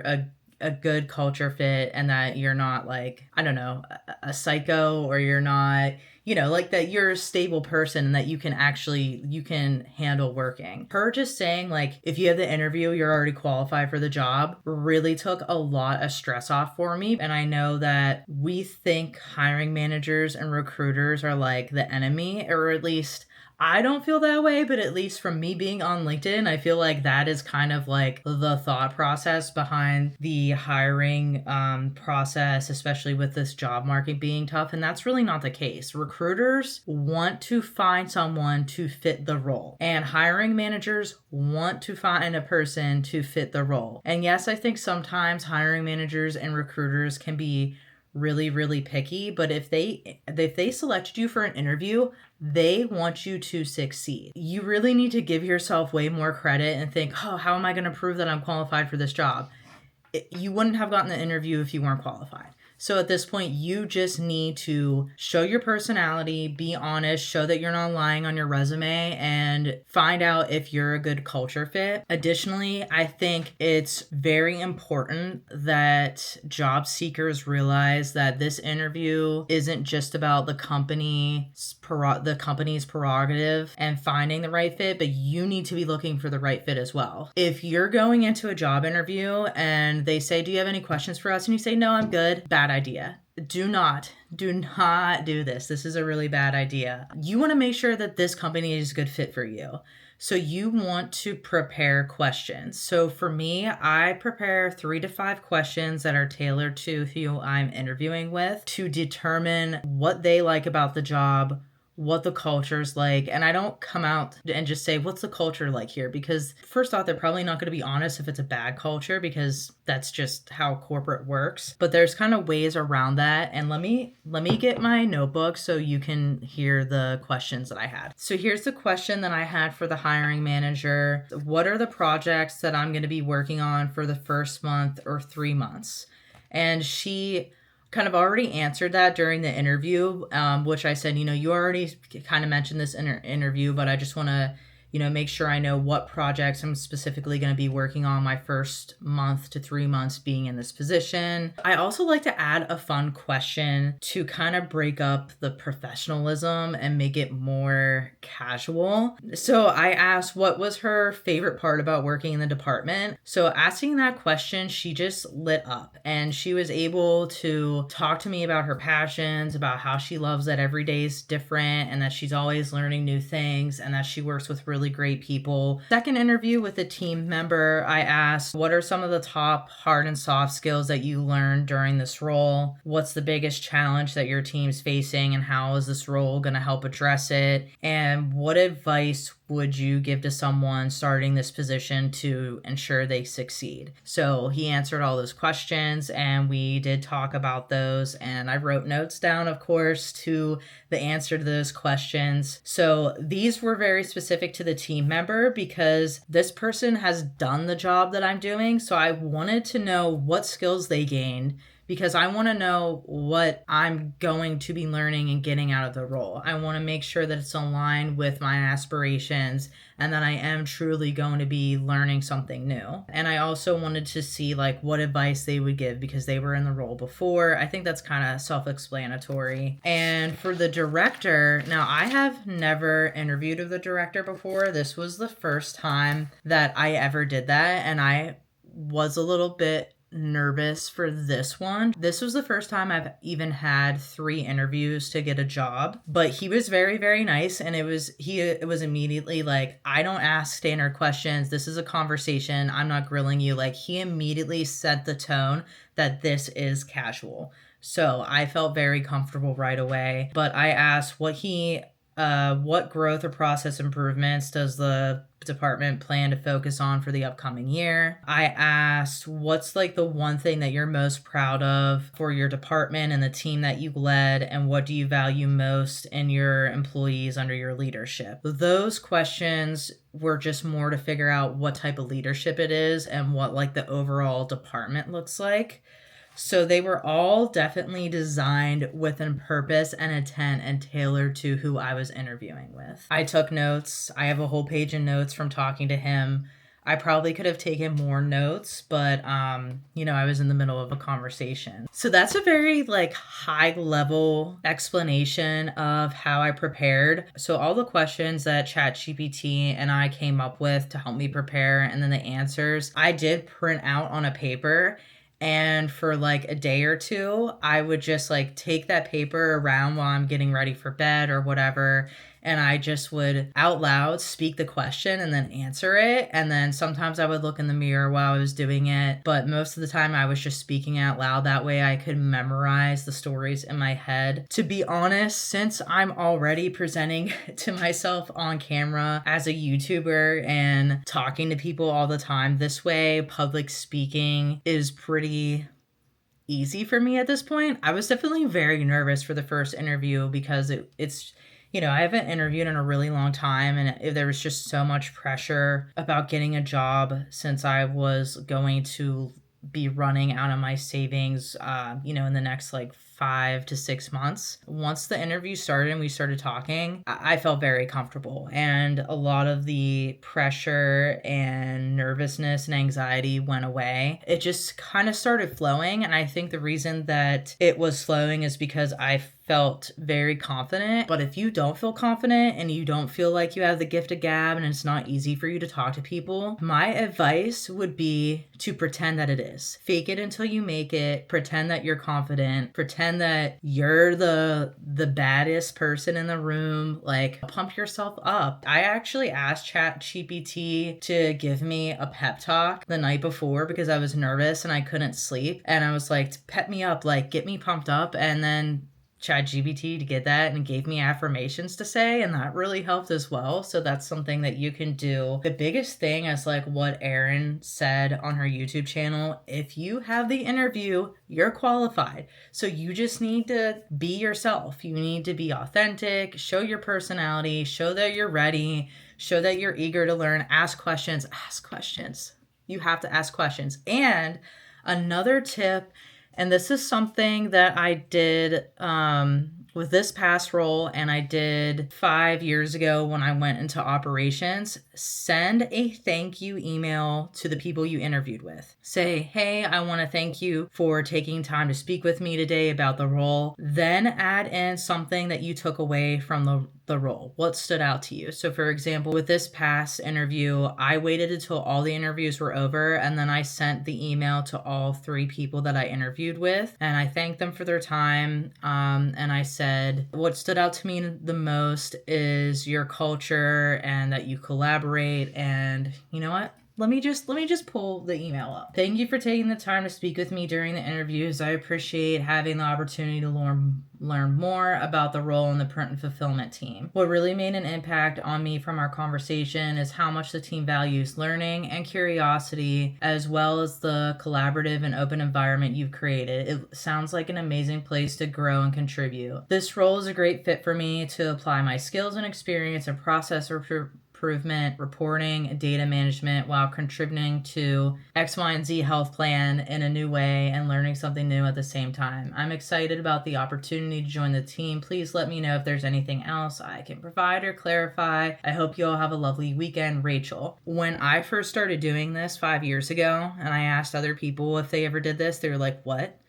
A: a good culture fit, and that you're not like, I don't know, a psycho, or you're not, like that you're a stable person and that you can handle working. Her just saying like, if you have the interview, you're already qualified for the job, really took a lot of stress off for me. And I know that we think hiring managers and recruiters are like the enemy, or at least I don't feel that way, but at least from me being on LinkedIn, I feel like that is kind of like the thought process behind the hiring process, especially with this job market being tough. And that's really not the case. Recruiters want to find someone to fit the role, and hiring managers want to find a person to fit the role. And yes, I think sometimes hiring managers and recruiters can be really, really picky, but if they selected you for an interview, they want you to succeed. You really need to give yourself way more credit and think, oh, how am I going to prove that I'm qualified for this job? You wouldn't have gotten the interview if you weren't qualified. So at this point, you just need to show your personality, be honest, show that you're not lying on your resume, and find out if you're a good culture fit. Additionally, I think it's very important that job seekers realize that this interview isn't just about the company's prerogative and finding the right fit, but you need to be looking for the right fit as well. If you're going into a job interview and they say, do you have any questions for us? And you say, no, I'm good. Bad idea. Do not do this. This is a really bad idea. You want to make sure that this company is a good fit for you. So you want to prepare questions. So for me, I prepare 3 to 5 questions that are tailored to who I'm interviewing with to determine what they like about the job, what the culture's like. And I don't come out and just say, what's the culture like here? Because first off, they're probably not going to be honest if it's a bad culture, because that's just how corporate works. But there's kind of ways around that. And let me get my notebook so you can hear the questions that I had. So here's the question that I had for the hiring manager. What are the projects that I'm going to be working on for the first month or 3 months? And she kind of already answered that during the interview, which I said, you already kind of mentioned this in interview, but I just want to, make sure I know what projects I'm specifically going to be working on my first month to 3 months being in this position. I also like to add a fun question to kind of break up the professionalism and make it more casual. So I asked what was her favorite part about working in the department. So asking that question, she just lit up, and she was able to talk to me about her passions, about how she loves that every day is different and that she's always learning new things and that she works with really great people. Second interview with a team member, I asked, what are some of the top hard and soft skills that you learned during this role? What's the biggest challenge that your team's facing, and how is this role going to help address it? And what advice would you give to someone starting this position to ensure they succeed? So he answered all those questions, and we did talk about those, and I wrote notes down, of course, to the answer to those questions. So these were very specific to the team member because this person has done the job that I'm doing. So I wanted to know what skills they gained, because I want to know what I'm going to be learning and getting out of the role. I want to make sure that it's aligned with my aspirations and that I am truly going to be learning something new. And I also wanted to see like what advice they would give, because they were in the role before. I think that's kind of self-explanatory. And for the director, now I have never interviewed with the director before. This was the first time that I ever did that, and I was a little bit nervous for this one. This was the first time I've even had 3 interviews to get a job, but he was very, very nice. And it was immediately like, I don't ask standard questions. This is a conversation. I'm not grilling you. Like, he immediately set the tone that this is casual. So I felt very comfortable right away, but I asked what he what growth or process improvements does the department plan to focus on for the upcoming year? I asked, what's like the one thing that you're most proud of for your department and the team that you led, and what do you value most in your employees under your leadership? Those questions were just more to figure out what type of leadership it is and what like the overall department looks like. So they were all definitely designed with a purpose and intent and tailored to who I was interviewing with. I took notes. I have a whole page of notes from talking to him. I probably could have taken more notes, but I was in the middle of a conversation. So that's a very like high level explanation of how I prepared. So all the questions that ChatGPT and I came up with to help me prepare, and then the answers I did print out on a paper. And for like a day or two, I would just like take that paper around while I'm getting ready for bed or whatever. And I just would out loud speak the question and then answer it. And then sometimes I would look in the mirror while I was doing it. But most of the time I was just speaking out loud. That way I could memorize the stories in my head. To be honest, since I'm already presenting to myself on camera as a YouTuber and talking to people all the time this way, public speaking is pretty easy for me at this point. I was definitely very nervous for the first interview because it's I haven't interviewed in a really long time, and there was just so much pressure about getting a job since I was going to be running out of my savings, in the next like 5 to 6 months. Once the interview started and we started talking, I felt very comfortable, and a lot of the pressure and nervousness and anxiety went away. It just kind of started flowing, and I think the reason that it was flowing is because I felt very confident. But if you don't feel confident and you don't feel like you have the gift of gab and it's not easy for you to talk to people, my advice would be to pretend that it is. Fake it until you make it. Pretend that you're confident. Pretend that you're the baddest person in the room. Like, pump yourself up. I actually asked ChatGPT to give me a pep talk the night before because I was nervous and I couldn't sleep. And I was like, pep me up, like get me pumped up. And then ChatGPT to get that and gave me affirmations to say, and that really helped as well. So that's something that you can do. The biggest thing is like what Erin said on her YouTube channel: if you have the interview, you're qualified. So you just need to be yourself. You need to be authentic, show your personality, show that you're ready, show that you're eager to learn, ask questions. You have to ask questions. And another tip, and this is something that I did with this past role, and I did 5 years ago when I went into operations. Send a thank you email to the people you interviewed with. Say, hey, I want to thank you for taking time to speak with me today about the role. Then add in something that you took away from the role. What stood out to you? So for example, with this past interview, I waited until all the interviews were over, and then I sent the email to all 3 people that I interviewed with, and I thanked them for their time. And I said, what stood out to me the most is your culture and that you collaborate. And you know what? Let me just pull the email up. Thank you for taking the time to speak with me during the interviews. I appreciate having the opportunity to learn more about the role in the print and fulfillment team. What really made an impact on me from our conversation is how much the team values learning and curiosity, as well as the collaborative and open environment you've created. It sounds like an amazing place to grow and contribute. This role is a great fit for me to apply my skills and experience in process improvement, reporting, and data management while contributing to X, Y, and Z health plan in a new way and learning something new at the same time. I'm excited about the opportunity to join the team. Please let me know if there's anything else I can provide or clarify. I hope you all have a lovely weekend, Rachel. When I first started doing this 5 years ago, and I asked other people if they ever did this, they were like, what?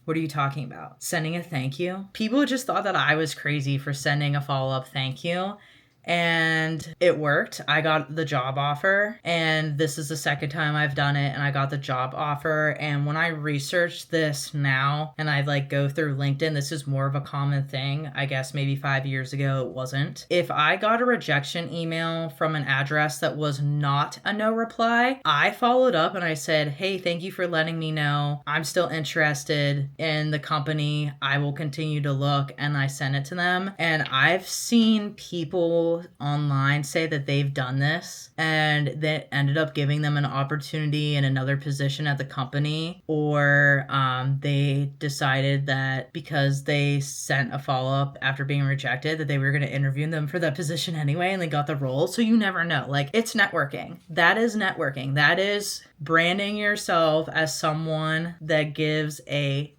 A: What are you talking about? Sending a thank you? People just thought that I was crazy for sending a follow-up thank you. and it worked. I got the job offer, and this is the second time I've done it, and I got the job offer. And when I researched this now and I like go through LinkedIn, this is more of a common thing. I guess maybe 5 years ago it wasn't. If I got a rejection email from an address that was not a no reply, I followed up and I said, hey, thank you for letting me know. I'm still interested in the company. I will continue to look. And I sent it to them. And I've seen people online say that they've done this and that ended up giving them an opportunity in another position at the company, or they decided that because they sent a follow-up after being rejected that they were going to interview them for that position anyway, and they got the role. So you never know. Like, it's networking. That is networking. That is branding yourself as someone that gives a...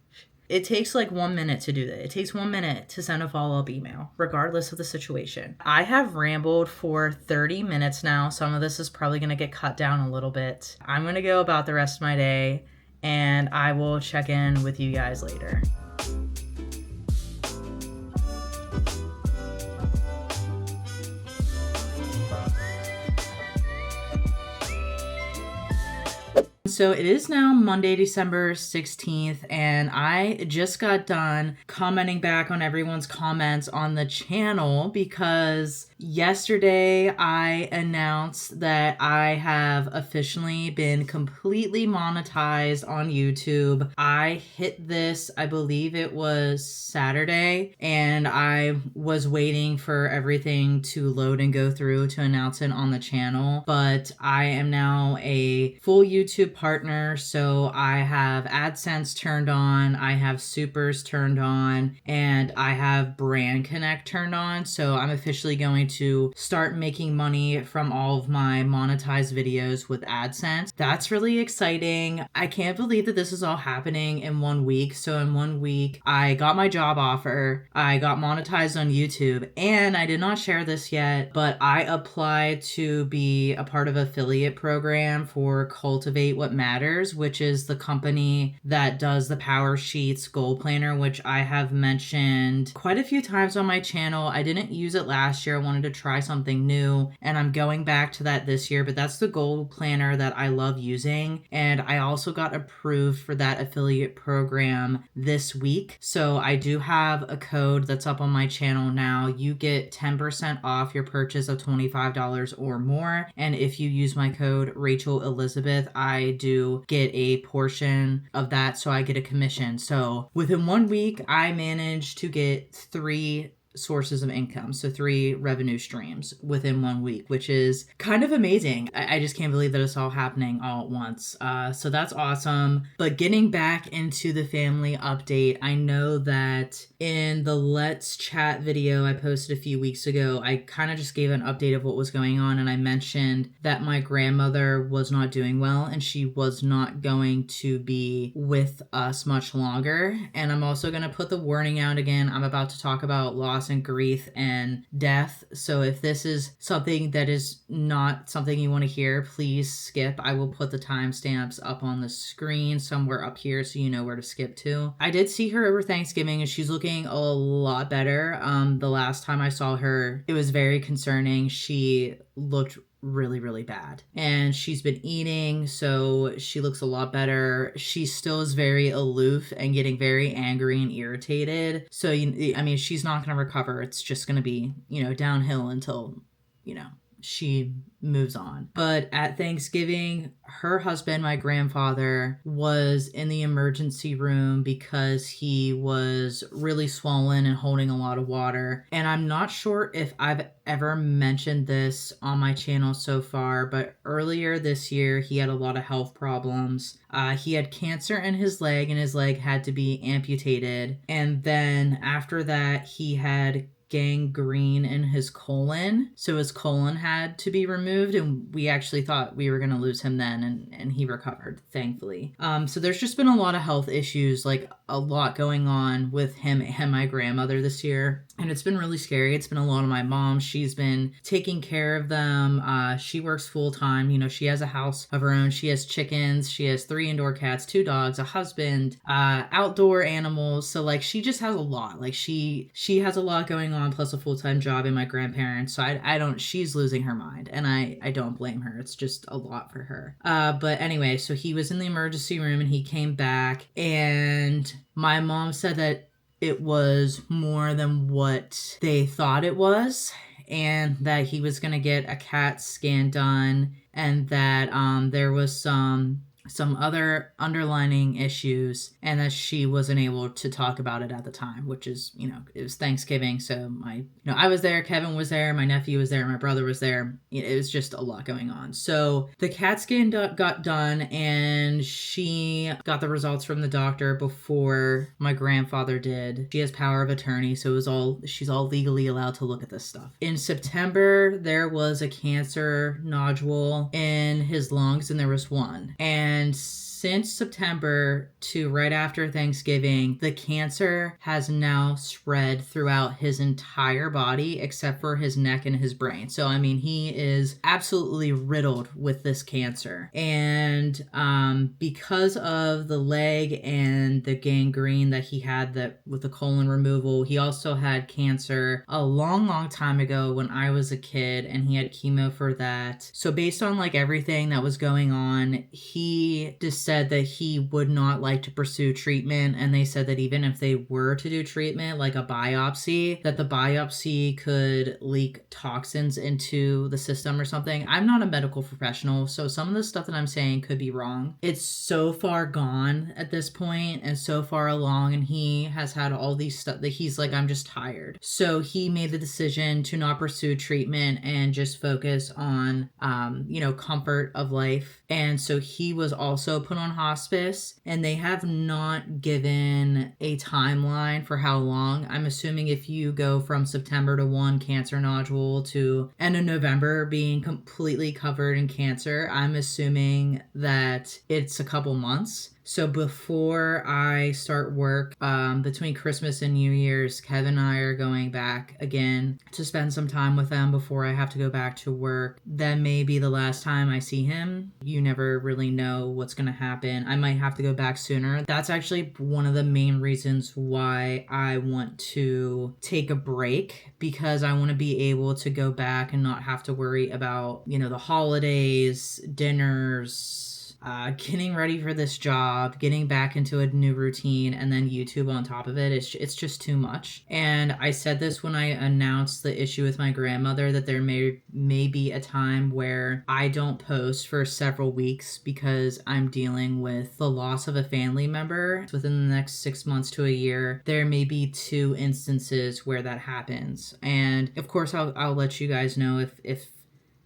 A: It takes like 1 minute to do that. It takes 1 minute to send a follow-up email, regardless of the situation. I have rambled for 30 minutes now. Some of this is probably going to get cut down a little bit. I'm going to go about the rest of my day, and I will check in with you guys later. So it is now Monday, December 16th, and I just got done commenting back on everyone's comments on the channel because yesterday I announced that I have officially been completely monetized on YouTube. I hit this, I believe it was Saturday, and I was waiting for everything to load and go through to announce it on the channel, but I am now a full YouTube partner, so I have AdSense turned on, I have Supers turned on, and I have Brand Connect turned on, so I'm officially going to start making money from all of my monetized videos with AdSense. That's really exciting. I can't believe that this is all happening in 1 week. So in 1 week, I got my job offer, I got monetized on YouTube, and I did not share this yet, but I applied to be a part of affiliate program for Cultivate What Matters, which is the company that does the Power Sheets Goal Planner, which I have mentioned quite a few times on my channel. I didn't use it last year. I wanted to try something new, and I'm going back to that this year, but that's the goal planner that I love using. And I also got approved for that affiliate program this week. So I do have a code that's up on my channel now. You get 10% off your purchase of $25 or more. And if you use my code Rachel Elizabeth, I do get a portion of that. So I get a commission. So within 1 week, I managed to get 3 sources of income, so 3 revenue streams within 1 week, which is kind of amazing. I just can't believe that it's all happening all at once. So that's awesome. But getting back into the family update, I know that in the Let's Chat video I posted a few weeks ago, I kind of just gave an update of what was going on, and I mentioned that my grandmother was not doing well and she was not going to be with us much longer. And I'm also going to put the warning out again. I'm about to talk about loss and grief and death. So if this is something that is not something you want to hear, please skip. I will put the timestamps up on the screen somewhere up here so you know where to skip to. I did see her over Thanksgiving and she's looking a lot better. The last time I saw her, it was very concerning. She looked really bad, and she's been eating, so she looks a lot better. She still is very aloof and getting very angry and irritated, so I mean, she's not going to recover. It's just going to be, downhill until she moves on. But at Thanksgiving, her husband, my grandfather, was in the emergency room because he was really swollen and holding a lot of water. And I'm not sure if I've ever mentioned this on my channel so far, but earlier this year, he had a lot of health problems. He had cancer in his leg, and his leg had to be amputated. And then after that, he had gangrene in his colon, so his colon had to be removed, and we actually thought we were going to lose him then, and he recovered, thankfully. So there's just been a lot of health issues, like a lot going on with him and my grandmother this year. And it's been really scary. It's been a lot of my mom. She's been taking care of them. She works full time. You know, she has a house of her own. She has chickens. She has 3 indoor cats, 2 dogs, a husband, outdoor animals. So like she just has a lot. Like she has a lot going on, plus a full-time job and my grandparents. So I don't, she's losing her mind, and I don't blame her. It's just a lot for her. But anyway, so he was in the emergency room and he came back, and my mom said that it was more than what they thought it was, and that he was going to get a CAT scan done, and that there was some other underlining issues, and that she wasn't able to talk about it at the time, which is, you know, it was Thanksgiving. So I was there, Kevin was there, my nephew was there, my brother was there. It was just a lot going on. So the CAT scan got done, and she got the results from the doctor before my grandfather did. She has power of attorney, so she's all legally allowed to look at this stuff. In September, there was a cancer nodule in his lungs, and there was one. And since September to right after Thanksgiving, the cancer has now spread throughout his entire body except for his neck and his brain. So, I mean, he is absolutely riddled with this cancer. And because of the leg and the gangrene that he had that with the colon removal, he also had cancer a long, long time ago when I was a kid, and he had chemo for that. So based on like everything that was going on, he just said that he would not like to pursue treatment, and they said that even if they were to do treatment, like a biopsy, that the biopsy could leak toxins into the system or something. I'm not a medical professional, so some of the stuff that I'm saying could be wrong. It's so far gone at this point and so far along, and he has had all these stuff that he's like, I'm just tired. So he made the decision to not pursue treatment and just focus on comfort of life. And so he was also put on hospice, and they have not given a timeline for how long. I'm assuming if you go from September to one cancer nodule to end of November being completely covered in cancer, I'm assuming that it's a couple months. So before I start work, between Christmas and New Year's, Kevin and I are going back again to spend some time with them before I have to go back to work. That may be the last time I see him. You never really know what's going to happen. I might have to go back sooner. That's actually one of the main reasons why I want to take a break, because I want to be able to go back and not have to worry about, the holidays, dinners, getting ready for this job, getting back into a new routine, and then YouTube on top of it. It's just too much. And I said this when I announced the issue with my grandmother, that there may be a time where I don't post for several weeks because I'm dealing with the loss of a family member. Within the next 6 months to a year, there may be 2 instances where that happens. And of course, I'll let you guys know if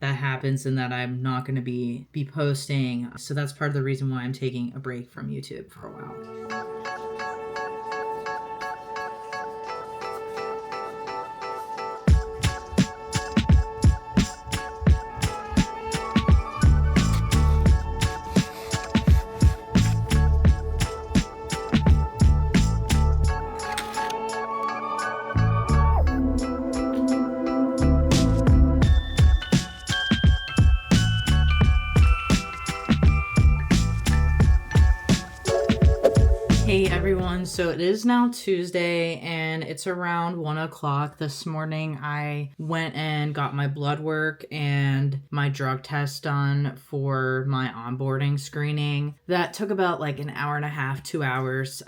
A: that happens and that I'm not going to be posting. So that's part of the reason why I'm taking a break from YouTube for a while. Hey everyone, so it is now Tuesday and it's around 1 o'clock. This morning I went and got my blood work and my drug test done for my onboarding screening. That took about like an hour and a half, 2 hours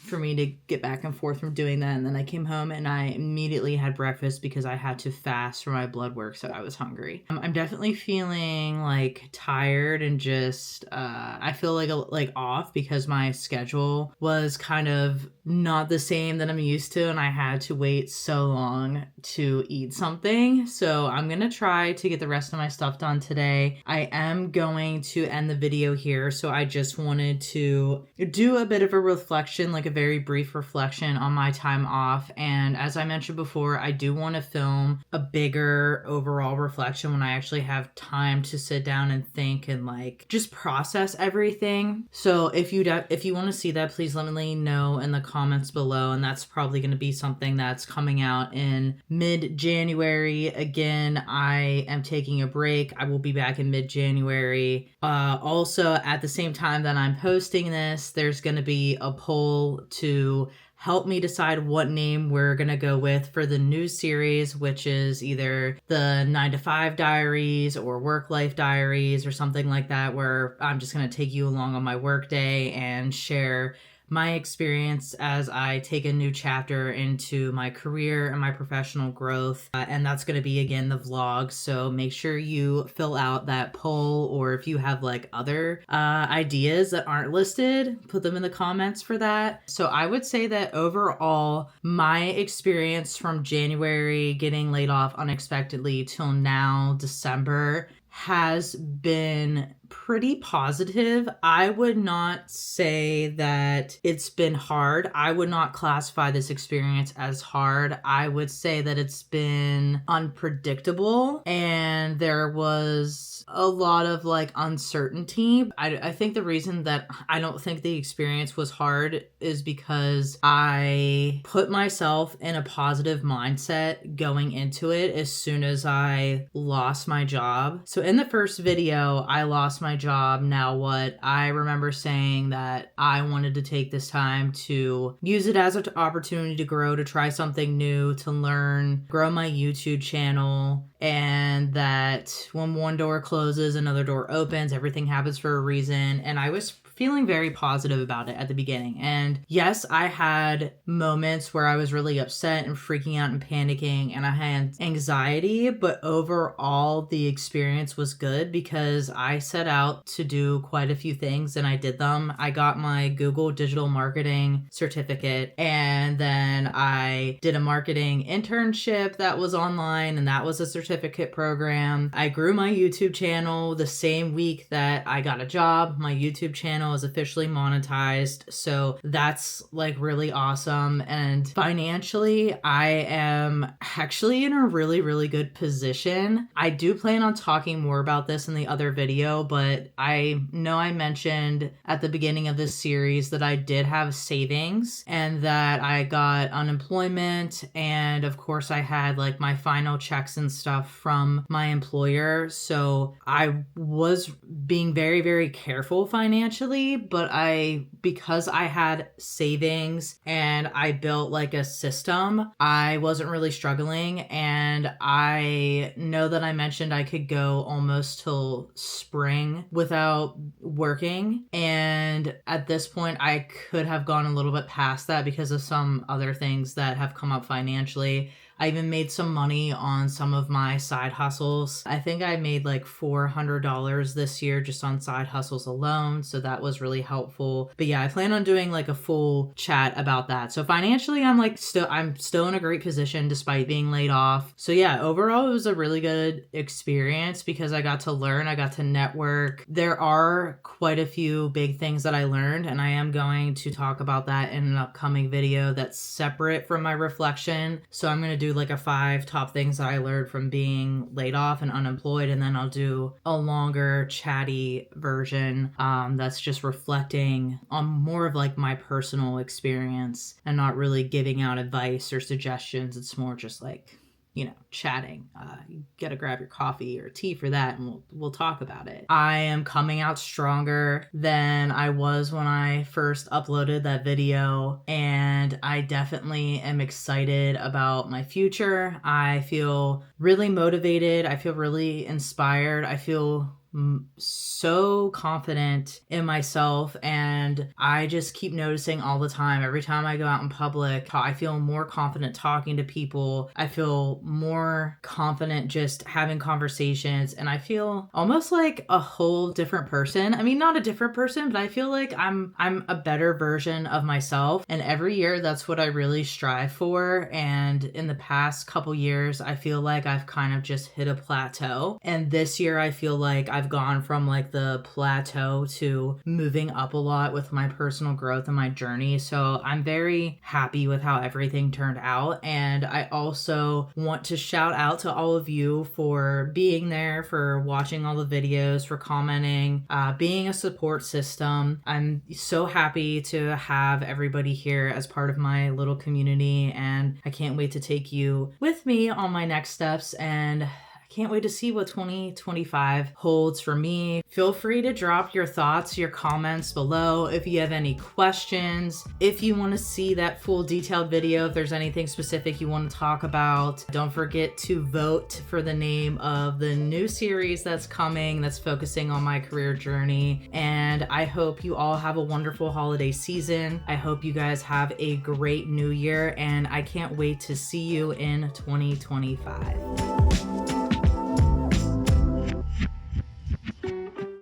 A: for me to get back and forth from doing that. And then I came home and I immediately had breakfast because I had to fast for my blood work, so I was hungry. I'm definitely feeling like tired and just I feel like off because my schedule was kind of not the same that I'm used to, and I had to wait so long to eat something. So I'm gonna try to get the rest of my stuff done today. I am going to end the video here, so I just wanted to do a bit of a reflection, like a very brief reflection on my time off. And as I mentioned before, I do want to film a bigger overall reflection when I actually have time to sit down and think and like just process everything. So if you want to see that, please let me know in the comments below. And that's probably going to be something that's coming out in mid-January. Again, I am taking a break. I will be back in mid-January. Also, at the same time that I'm posting this, there's going to be a poll to help me decide what name we're going to go with for the new series, which is either the 9 to 5 Diaries or Work Life Diaries or something like that, where I'm just going to take you along on my work day and share my experience as I take a new chapter into my career and my professional growth. And that's going to be, again, the vlog. So make sure you fill out that poll, or if you have like other ideas that aren't listed, put them in the comments for that. So I would say that overall, my experience from January getting laid off unexpectedly till now, December, has been pretty positive. I would not say that it's been hard. I would not classify this experience as hard. I would say that it's been unpredictable, and there was a lot of like uncertainty. I think the reason that I don't think the experience was hard is because I put myself in a positive mindset going into it as soon as I lost my job. So in the first video, I lost my job. Now what? I remember saying that I wanted to take this time to use it as an opportunity to grow, to try something new, to learn, grow my YouTube channel, and that when one door closes, another door opens. Everything happens for a reason. And I was feeling very positive about it at the beginning. And yes, I had moments where I was really upset and freaking out and panicking, and I had anxiety, but overall the experience was good because I set out to do quite a few things and I did them. I got my Google digital marketing certificate, and then I did a marketing internship that was online, and that was a certificate program. I grew my YouTube channel the same week that I got a job. My YouTube channel is officially monetized, so that's like really awesome. And financially, I am actually in a really, really good position. I do plan on talking more about this in the other video, but I know I mentioned at the beginning of this series that I did have savings and that I got unemployment, and of course I had like my final checks and stuff from my employer. So I was being very, very careful financially, but because I had savings and I built like a system, I wasn't really struggling. And I know that I mentioned I could go almost till spring without working. And at this point, I could have gone a little bit past that because of some other things that have come up financially. I even made some money on some of my side hustles. I think I made like $400 this year just on side hustles alone. So that was really helpful. But yeah, I plan on doing like a full chat about that. So financially, I'm still in a great position despite being laid off. So yeah, overall, it was a really good experience because I got to learn, I got to network. There are quite a few big things that I learned, and I am going to talk about that in an upcoming video that's separate from my reflection. So I'm going to do like a 5 top things that I learned from being laid off and unemployed, and then I'll do a longer chatty version that's just reflecting on more of like my personal experience and not really giving out advice or suggestions. It's more just like, you know, chatting. You gotta grab your coffee or tea for that, and we'll talk about it. I am coming out stronger than I was when I first uploaded that video, and I definitely am excited about my future. I feel really motivated. I feel really inspired. I feel so confident in myself, and I just keep noticing all the time, every time I go out in public, I feel more confident talking to people. I feel more confident just having conversations, and I feel almost like a whole different person. I mean, not a different person, but I feel like I'm a better version of myself, and every year that's what I really strive for. And in the past couple years, I feel like I've kind of just hit a plateau, and this year I feel like I've gone from like the plateau to moving up a lot with my personal growth and my journey. So I'm very happy with how everything turned out. And I also want to shout out to all of you for being there, for watching all the videos, for commenting, being a support system. I'm so happy to have everybody here as part of my little community, and I can't wait to take you with me on my next steps, and can't wait to see what 2025 holds for me. Feel free to drop your thoughts, your comments below. If you have any questions, if you want to see that full detailed video, if there's anything specific you want to talk about, don't forget to vote for the name of the new series that's coming, that's focusing on my career journey. And I hope you all have a wonderful holiday season. I hope you guys have a great new year, and I can't wait to see you in 2025.